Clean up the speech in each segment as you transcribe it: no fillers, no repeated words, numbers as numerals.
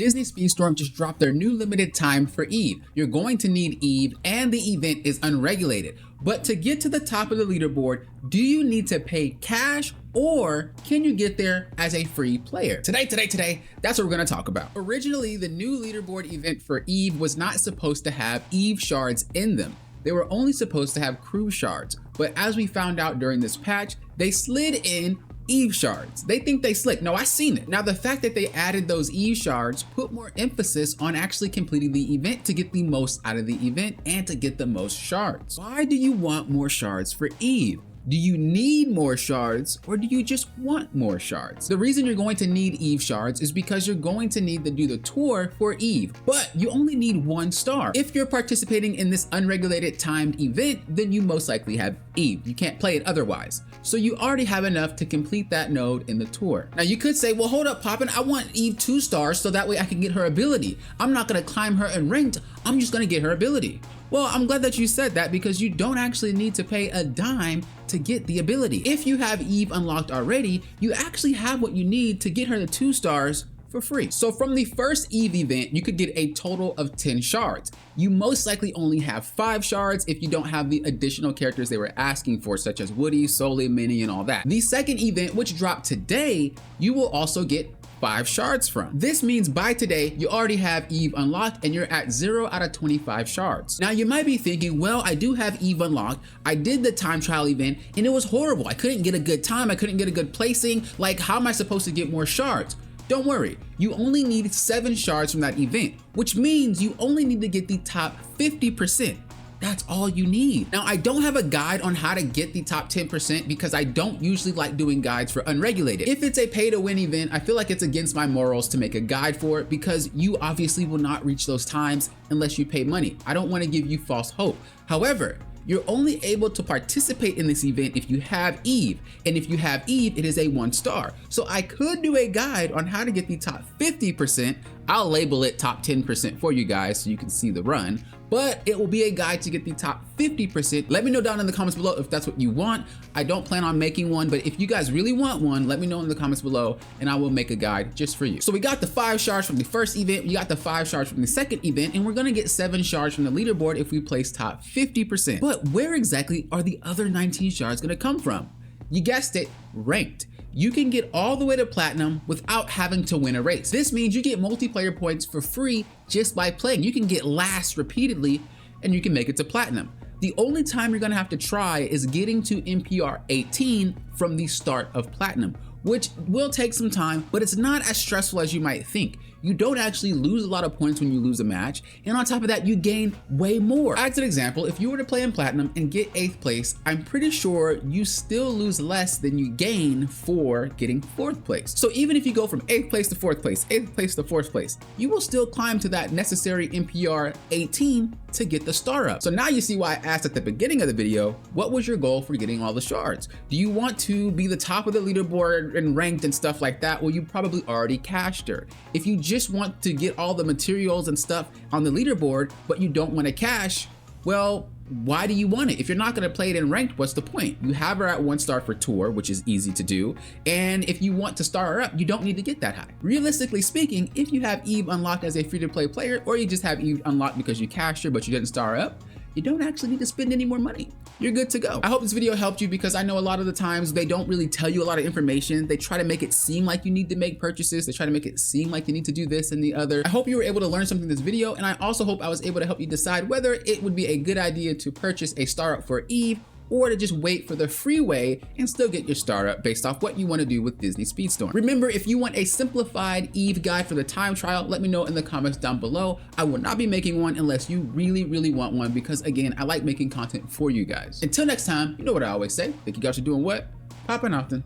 Disney Speedstorm just dropped their new limited time for Eve. You're going to need Eve and the event is unregulated. But to get to the top of the leaderboard, do you need to pay cash or can you get there as a free player? Today, that's what we're gonna talk about. Originally, the new leaderboard event for Eve was not supposed to have Eve shards in them. They were only supposed to have crew shards. But as we found out during this patch, they slid in Eve shards. They think they slick. No, I seen it. Now, the fact that they added those Eve shards put more emphasis on actually completing the event to get the most out of the event and to get the most shards. Why do you want more shards for Eve? Do you need more shards or do you just want more shards? The reason you're going to need Eve shards is because you're going to need to do the tour for Eve, but you only need 1 star. If you're participating in this unregulated timed event, then you most likely have Eve. You can't play it otherwise. So you already have enough to complete that node in the tour. Now you could say, well, hold up, Poppin', I want Eve 2 stars so that way I can get her ability. I'm not gonna climb her in ranked, I'm just gonna get her ability. Well, I'm glad that you said that because you don't actually need to pay a dime to get the ability. If you have Eve unlocked already, you actually have what you need to get her the 2 stars for free. So from the first Eve event, you could get a total of 10 shards. You most likely only have 5 shards if you don't have the additional characters they were asking for, such as Woody, Sully, Minnie, and all that. The second event, which dropped today, you will also get 5 shards from. This means by today, you already have Eve unlocked and you're at 0 out of 25 shards. Now you might be thinking, well, I do have Eve unlocked. I did the time trial event and it was horrible. I couldn't get a good time. I couldn't get a good placing. Like, how am I supposed to get more shards? Don't worry, you only need 7 shards from that event, which means you only need to get the top 50%. That's all you need. Now, I don't have a guide on how to get the top 10% because I don't usually like doing guides for unregulated. If it's a pay to win event, I feel like it's against my morals to make a guide for it because you obviously will not reach those times unless you pay money. I don't want to give you false hope. However, you're only able to participate in this event if you have Eve. And if you have Eve, it is a 1 star. So I could do a guide on how to get the top 50%. I'll label it top 10% for you guys so you can see the run, but it will be a guide to get the top 50%. Let me know down in the comments below if that's what you want. I don't plan on making one, but if you guys really want one, let me know in the comments below and I will make a guide just for you. So we got the 5 shards from the first event, we got the 5 shards from the second event, and we're gonna get 7 shards from the leaderboard if we place top 50%. But where exactly are the other 19 shards gonna come from? You guessed it, ranked. You can get all the way to platinum without having to win a race. This means you get multiplayer points for free just by playing. You can get last repeatedly and you can make it to platinum. The only time you're gonna have to try is getting to NPR 18 from the start of platinum, which will take some time, but it's not as stressful as you might think. You don't actually lose a lot of points when you lose a match, and on top of that, you gain way more. As an example, if you were to play in platinum and get 8th place, I'm pretty sure you still lose less than you gain for getting 4th place. So even if you go from 8th place to 4th place, 8th place to 4th place, you will still climb to that necessary NPR 18 to get the star up. So now you see why I asked at the beginning of the video, what was your goal for getting all the shards? Do you want to be the top of the leaderboard and ranked and stuff like that? Well, you probably already cashed her. If you just want to get all the materials and stuff on the leaderboard, but you don't want to cash, well, why do you want it? If you're not going to play it in ranked, what's the point? You have her at 1 star for tour, which is easy to do. And if you want to star her up, you don't need to get that high. Realistically speaking, if you have Eve unlocked as a free-to-play player, or you just have Eve unlocked because you cashed her, but you didn't star her up, you don't actually need to spend any more money. You're good to go. I hope this video helped you because I know a lot of the times they don't really tell you a lot of information. They try to make it seem like you need to make purchases. They try to make it seem like you need to do this and the other. I hope you were able to learn something in this video, and I also hope I was able to help you decide whether it would be a good idea to purchase a star up for Eve or to just wait for the free way and still get your star up based off what you want to do with Disney Speedstorm. Remember, if you want a simplified Eve guide for the time trial, let me know in the comments down below. I will not be making one unless you really want one because, again, I like making content for you guys. Until next time, you know what I always say. Thank you guys for doing what? Poppin' often.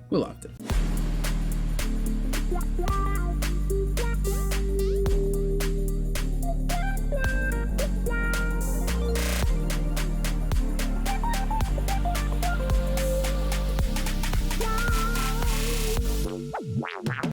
We'll often.